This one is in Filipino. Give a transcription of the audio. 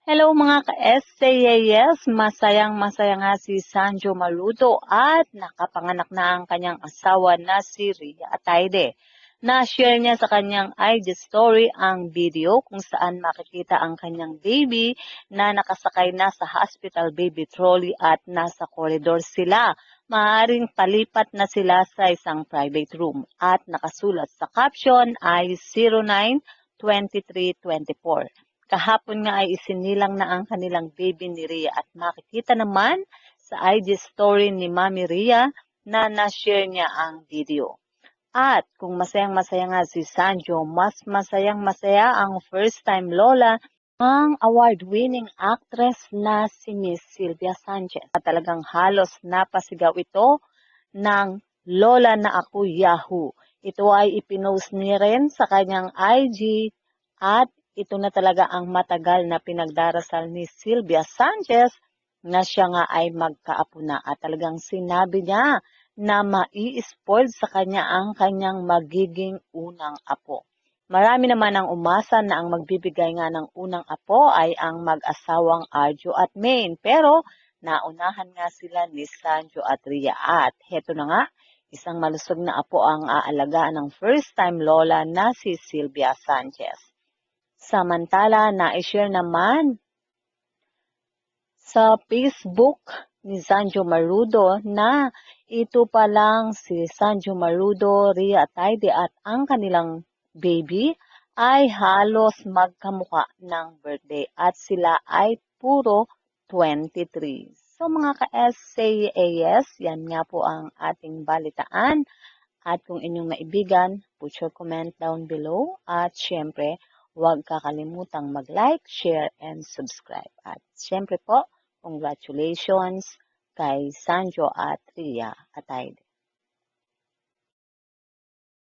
Hello mga ka-SCAS, masayang-masaya nga si Sanjo Maludo at nakapanganak na ang kanyang asawa na si Ria Ataide. Na-share niya sa kanyang IG story ang video kung saan makikita ang kanyang baby na nakasakay na sa hospital baby trolley at nasa koridor sila. Maaaring palipat na sila sa isang private room at nakasulat sa caption ay 09-23-24. Kahapon nga ay isinilang na ang kanilang baby ni Ria at makikita naman sa IG story ni Mami Ria na na-share niya ang video. At kung masayang-masaya nga si Sanjo, mas masayang-masaya ang first-time lola ng award-winning actress na si Miss Sylvia Sanchez. At talagang halos napasigaw ito ng Lola na Ako Yahoo. Ito ay ipinost niya rin sa kanyang IG at ito na talaga ang matagal na pinagdarasal ni Sylvia Sanchez na siya nga ay magkaapo na at talagang sinabi niya na mai-spoil sa kanya ang kanyang magiging unang apo. Marami naman ang umasa na ang magbibigay nga ng unang apo ay ang mag-asawang Arjo at Maine. Pero naunahan nga sila ni Sanjo at Ria. At heto na nga, isang malusog na apo ang aalagaan ng first-time lola na si Sylvia Sanchez. Samantala, na-share naman sa Facebook ni Sanjo Marudo na ito pa lang si Sanjo Marudo, Ria Ataide at ang kanilang baby ay halos magkamuka ng birthday at sila ay puro 23. So mga ka-SCAS, yan nga po ang ating balitaan. At kung inyong naibigan, put your comment down below. At syempre, huwag kakalimutang mag-like, share, and subscribe. At syempre po, congratulations kay Sanjo at Ria Ataide.